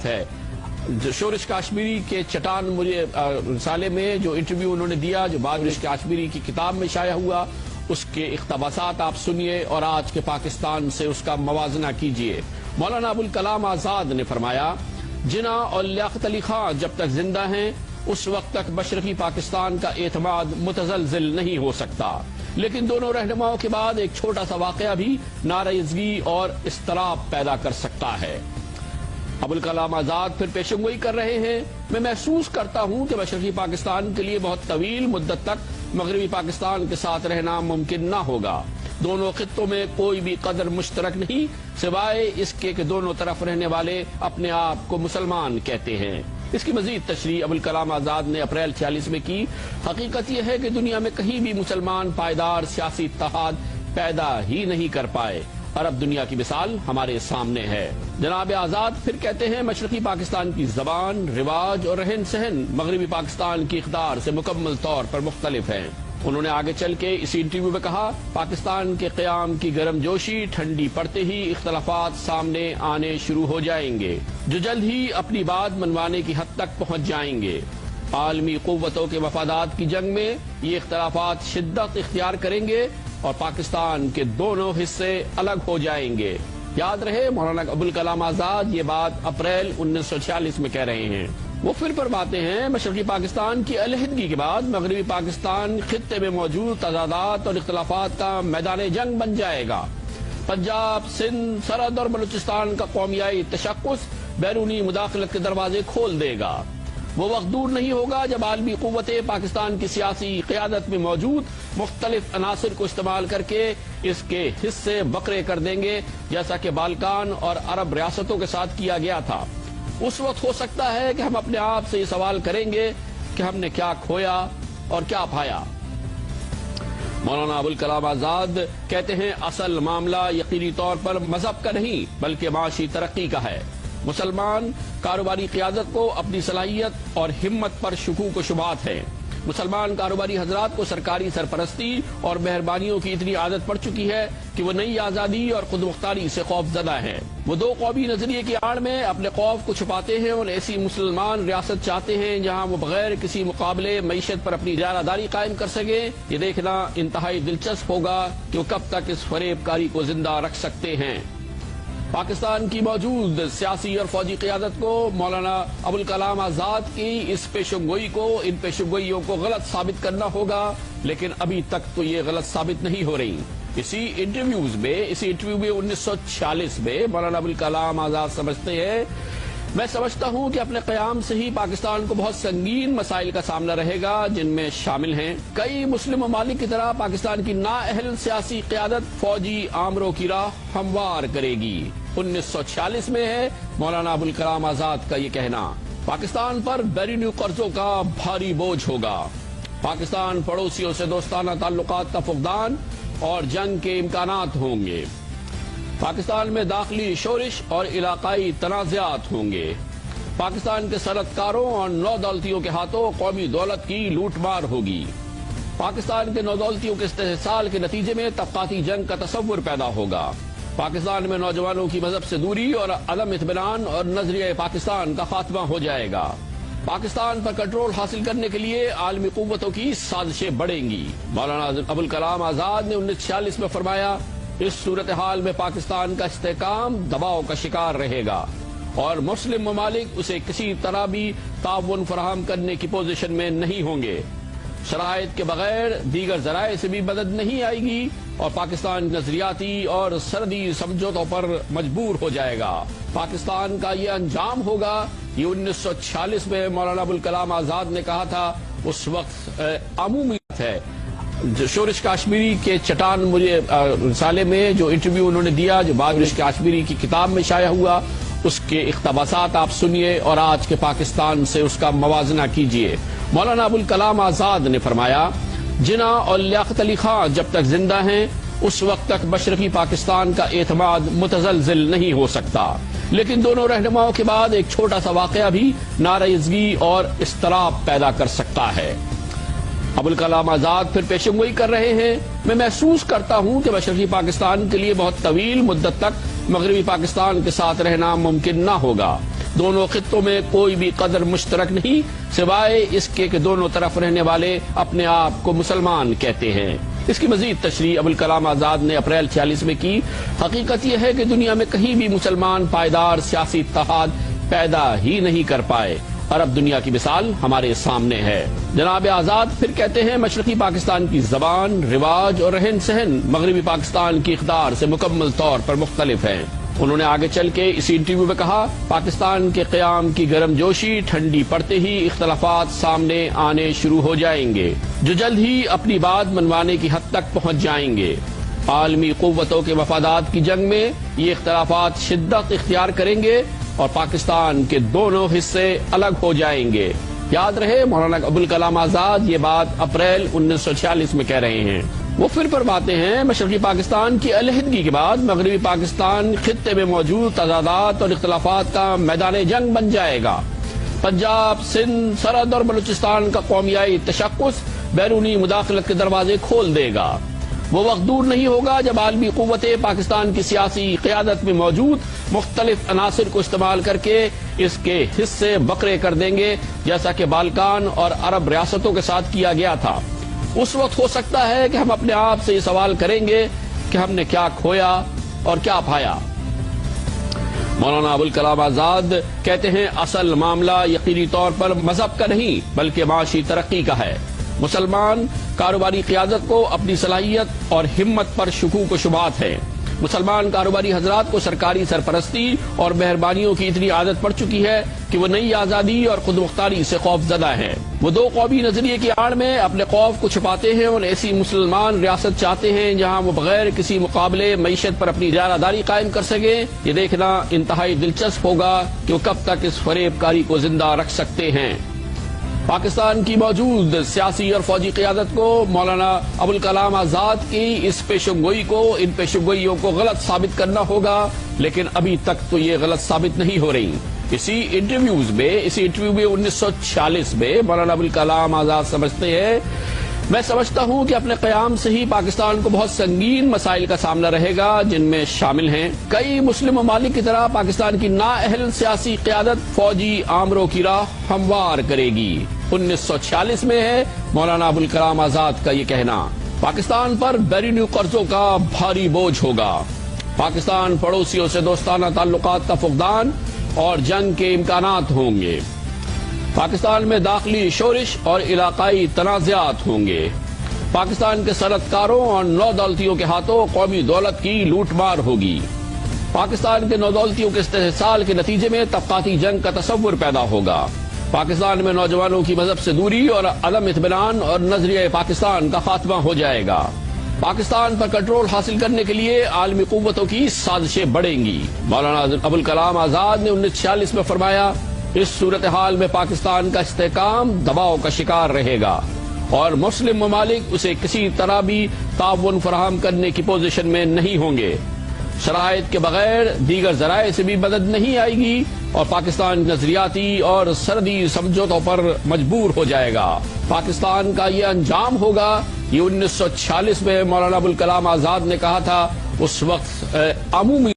معلومیت ہے۔ شورش کاشمیری کے چٹان مجھے رسالے میں جو انٹرویو انہوں نے دیا، جو بعد شورش کاشمیری کی کتاب میں شائع ہوا، اس کے اقتباسات آپ سنیے اور آج کے پاکستان سے اس کا موازنہ کیجئے۔ مولانا ابوالکلام آزاد نے فرمایا، جناح اور لیاقت علی خان جب تک زندہ ہیں اس وقت تک مشرقی پاکستان کا اعتماد متزلزل نہیں ہو سکتا، لیکن دونوں رہنماؤں کے بعد ایک چھوٹا سا واقعہ بھی ناراضگی اور اضطراب پیدا کر سکتا ہے۔ ابوالکلام آزاد پھر پیشن گوئی کر رہے ہیں، میں محسوس کرتا ہوں کہ مشرقی پاکستان کے لیے بہت طویل مدت تک مغربی پاکستان کے ساتھ رہنا ممکن نہ ہوگا۔ دونوں خطوں میں کوئی بھی قدر مشترک نہیں سوائے اس کے کہ دونوں طرف رہنے والے اپنے آپ کو مسلمان کہتے ہیں۔ اس کی مزید تشریح ابوالکلام آزاد نے اپریل 46 میں کی۔ حقیقت یہ ہے کہ دنیا میں کہیں بھی مسلمان پائیدار سیاسی اتحاد پیدا ہی نہیں کر پائے۔ عرب دنیا کی مثال ہمارے سامنے ہے۔ جناب آزاد پھر کہتے ہیں، مشرقی پاکستان کی زبان، رواج اور رہن سہن مغربی پاکستان کی اقدار سے مکمل طور پر مختلف ہیں۔ انہوں نے آگے چل کے اسی انٹرویو میں کہا، پاکستان کے قیام کی گرم جوشی ٹھنڈی پڑتے ہی اختلافات سامنے آنے شروع ہو جائیں گے، جو جلد ہی اپنی بات منوانے کی حد تک پہنچ جائیں گے۔ عالمی قوتوں کے مفادات کی جنگ میں یہ اختلافات شدت اختیار کریں گے اور پاکستان کے دونوں حصے الگ ہو جائیں گے۔ یاد رہے، مولانا ابوالکلام آزاد یہ بات اپریل 1946 میں کہہ رہے ہیں۔ وہ پھر فرماتے ہیں، مشرقی پاکستان کی علیحدگی کے بعد مغربی پاکستان خطے میں موجود تضادات اور اختلافات کا میدان جنگ بن جائے گا۔ پنجاب، سندھ، سرحد اور بلوچستان کا قومیائی تشخص بیرونی مداخلت کے دروازے کھول دے گا۔ وہ وقت دور نہیں ہوگا جب عالمی قوتیں پاکستان کی سیاسی قیادت میں موجود مختلف عناصر کو استعمال کر کے اس کے حصے بکرے کر دیں گے، جیسا کہ بالکان اور عرب ریاستوں کے ساتھ کیا گیا تھا۔ اس وقت ہو سکتا ہے کہ ہم اپنے آپ سے یہ سوال کریں گے کہ ہم نے کیا کھویا اور کیا پایا۔ مولانا ابوالکلام آزاد کہتے ہیں، اصل معاملہ یقینی طور پر مذہب کا نہیں بلکہ معاشی ترقی کا ہے۔ مسلمان کاروباری قیادت کو اپنی صلاحیت اور ہمت پر شکوک و شبہات ہے۔ مسلمان کاروباری حضرات کو سرکاری سرپرستی اور مہربانیوں کی اتنی عادت پڑ چکی ہے کہ وہ نئی آزادی اور خود مختاری سے خوف زدہ ہیں۔ وہ دو قومی نظریے کی آڑ میں اپنے خوف کو چھپاتے ہیں اور ایسی مسلمان ریاست چاہتے ہیں جہاں وہ بغیر کسی مقابلے معیشت پر اپنی اجارہ داری قائم کر سکیں۔ یہ دیکھنا انتہائی دلچسپ ہوگا کہ وہ کب تک اس فریب کاری کو زندہ رکھ سکتے ہیں۔ پاکستان کی موجود سیاسی اور فوجی قیادت کو مولانا ابوالکلام آزاد کی اس پیشنگوئی کو، ان پیشنگوئیوں کو غلط ثابت کرنا ہوگا، لیکن ابھی تک تو یہ غلط ثابت نہیں ہو رہی۔ اسی انٹرویو میں 1946 میں مولانا ابوالکلام آزاد سمجھتے ہیں، میں سمجھتا ہوں کہ اپنے قیام سے ہی پاکستان کو بہت سنگین مسائل کا سامنا رہے گا، جن میں شامل ہیں کئی مسلم ممالک کی طرح پاکستان کی نااہل سیاسی قیادت فوجی آمروں کی راہ ہموار کرے گی۔ 1946 میں ہے مولانا ابوالکلام آزاد کا یہ کہنا۔ پاکستان پر بیرونی قرضوں کا بھاری بوجھ ہوگا۔ پاکستان پڑوسیوں سے دوستانہ تعلقات کا فقدان اور جنگ کے امکانات ہوں گے۔ پاکستان میں داخلی شورش اور علاقائی تنازعات ہوں گے۔ پاکستان کے صنعت کاروں اور نودولتیوں کے ہاتھوں قومی دولت کی لوٹ مار ہوگی۔ پاکستان کے نودولتیوں کے استحصال کے نتیجے میں طبقاتی جنگ کا تصور پیدا ہوگا۔ پاکستان میں نوجوانوں کی مذہب سے دوری اور عدم اطمینان اور نظریہ پاکستان کا خاتمہ ہو جائے گا۔ پاکستان پر کنٹرول حاصل کرنے کے لیے عالمی قوتوں کی سازشیں بڑھیں گی۔ مولانا ابوالکلام آزاد نے 1946 میں فرمایا، اس صورتحال میں پاکستان کا استحکام دباؤ کا شکار رہے گا اور مسلم ممالک اسے کسی طرح بھی تعاون فراہم کرنے کی پوزیشن میں نہیں ہوں گے۔ شرائط کے بغیر دیگر ذرائع سے بھی مدد نہیں آئے گی اور پاکستان نظریاتی اور سرحدی سمجھوتوں پر مجبور ہو جائے گا۔ پاکستان کا یہ انجام ہوگا، یہ 1946 میں مولانا ابوالکلام آزاد نے کہا تھا۔ اس وقت عمومیت ہے۔ شورش کاشمیری کے چٹان مجھے رسالے میں جو انٹرویو انہوں نے دیا، جو بعد شورش کاشمیری کی کتاب میں شائع ہوا، اس کے اقتباسات آپ سنیے اور آج کے پاکستان سے اس کا موازنہ کیجئے۔ مولانا ابوالکلام آزاد نے فرمایا، جناح اور لیاقت علی خان جب تک زندہ ہیں اس وقت تک مشرقی پاکستان کا اعتماد متزلزل نہیں ہو سکتا، لیکن دونوں رہنماؤں کے بعد ایک چھوٹا سا واقعہ بھی ناراضگی اور اضطراب پیدا کر سکتا ہے۔ ابوالکلام آزاد پھر پیشن گوئی کر رہے ہیں، میں محسوس کرتا ہوں کہ مشرقی پاکستان کے لیے بہت طویل مدت تک مغربی پاکستان کے ساتھ رہنا ممکن نہ ہوگا۔ دونوں خطوں میں کوئی بھی قدر مشترک نہیں سوائے اس کے کہ دونوں طرف رہنے والے اپنے آپ کو مسلمان کہتے ہیں۔ اس کی مزید تشریح ابوالکلام آزاد نے اپریل 46 میں کی۔ حقیقت یہ ہے کہ دنیا میں کہیں بھی مسلمان پائیدار سیاسی اتحاد پیدا ہی نہیں کر پائے، عرب دنیا کی مثال ہمارے سامنے ہے۔ جناب آزاد پھر کہتے ہیں مشرقی پاکستان کی زبان، رواج اور رہن سہن مغربی پاکستان کی اقدار سے مکمل طور پر مختلف ہیں۔ انہوں نے آگے چل کے اسی انٹرویو میں کہا، پاکستان کے قیام کی گرم جوشی ٹھنڈی پڑتے ہی اختلافات سامنے آنے شروع ہو جائیں گے، جو جلد ہی اپنی بات منوانے کی حد تک پہنچ جائیں گے۔ عالمی قوتوں کے مفادات کی جنگ میں یہ اختلافات شدت اختیار کریں گے اور پاکستان کے دونوں حصے الگ ہو جائیں گے۔ یاد رہے مولانا ابوالکلام آزاد یہ بات اپریل 1946 میں کہہ رہے ہیں۔ وہ پھر فرماتے ہیں مشرقی پاکستان کی علیحدگی کے بعد مغربی پاکستان خطے میں موجود تضادات اور اختلافات کا میدان جنگ بن جائے گا۔ پنجاب، سندھ، سرحد اور بلوچستان کا قومیائی تشخص بیرونی مداخلت کے دروازے کھول دے گا۔ وہ وقت دور نہیں ہوگا جب عالمی قوتیں پاکستان کی سیاسی قیادت میں موجود مختلف عناصر کو استعمال کر کے اس کے حصے بکرے کر دیں گے، جیسا کہ بالکان اور عرب ریاستوں کے ساتھ کیا گیا تھا۔ اس وقت ہو سکتا ہے کہ ہم اپنے آپ سے یہ سوال کریں گے کہ ہم نے کیا کھویا اور کیا پایا۔ مولانا ابوالکلام آزاد کہتے ہیں اصل معاملہ یقینی طور پر مذہب کا نہیں بلکہ معاشی ترقی کا ہے۔ مسلمان کاروباری قیادت کو اپنی صلاحیت اور ہمت پر شکوک و شبہات ہے۔ مسلمان کاروباری حضرات کو سرکاری سرپرستی اور مہربانیوں کی اتنی عادت پڑ چکی ہے کہ وہ نئی آزادی اور خود مختاری سے خوف زدہ ہیں۔ وہ دو قومی نظریے کی آڑ میں اپنے خوف کو چھپاتے ہیں اور ایسی مسلمان ریاست چاہتے ہیں جہاں وہ بغیر کسی مقابلے معیشت پر اپنی اقتدار قائم کر سکیں۔ یہ دیکھنا انتہائی دلچسپ ہوگا کہ وہ کب تک اس فریب کاری کو زندہ رکھ سکتے ہیں۔ پاکستان کی موجود سیاسی اور فوجی قیادت کو مولانا ابوالکلام آزاد کی اس پیشنگوئی کو ان پیشنگوئیوں کو غلط ثابت کرنا ہوگا، لیکن ابھی تک تو یہ غلط ثابت نہیں ہو رہی۔ اسی انٹرویو میں 1946 میں مولانا ابوالکلام آزاد سمجھتے ہیں، میں سمجھتا ہوں کہ اپنے قیام سے ہی پاکستان کو بہت سنگین مسائل کا سامنا رہے گا، جن میں شامل ہیں کئی مسلم ممالک کی طرح پاکستان کی نااہل سیاسی قیادت فوجی آمروں کی راہ ہموار کرے گی۔ 1946 میں ہے مولانا ابوالکلام آزاد کا یہ کہنا۔ پاکستان پر بیرونی قرضوں کا بھاری بوجھ ہوگا۔ پاکستان پڑوسیوں سے دوستانہ تعلقات کا فقدان اور جنگ کے امکانات ہوں گے۔ پاکستان میں داخلی شورش اور علاقائی تنازعات ہوں گے۔ پاکستان کے صنعت کاروں اور نو دولتیوں کے ہاتھوں قومی دولت کی لوٹ مار ہوگی۔ پاکستان کے نو دولتیوں کے استحصال کے نتیجے میں طبقاتی جنگ کا تصور پیدا ہوگا۔ پاکستان میں نوجوانوں کی مذہب سے دوری اور عدم اطمینان اور نظریہ پاکستان کا خاتمہ ہو جائے گا۔ پاکستان پر کنٹرول حاصل کرنے کے لیے عالمی قوتوں کی سازشیں بڑھیں گی۔ مولانا ابوالکلام آزاد نے 1946 میں فرمایا، اس صورتحال میں پاکستان کا استحکام دباؤ کا شکار رہے گا اور مسلم ممالک اسے کسی طرح بھی تعاون فراہم کرنے کی پوزیشن میں نہیں ہوں گے۔ شرائط کے بغیر دیگر ذرائع سے بھی مدد نہیں آئے گی اور پاکستان نظریاتی اور سرحدی سمجھوتوں پر مجبور ہو جائے گا۔ پاکستان کا یہ انجام ہوگا، یہ 1946 میں مولانا ابوالکلام آزاد نے کہا تھا۔ اس وقت عمومی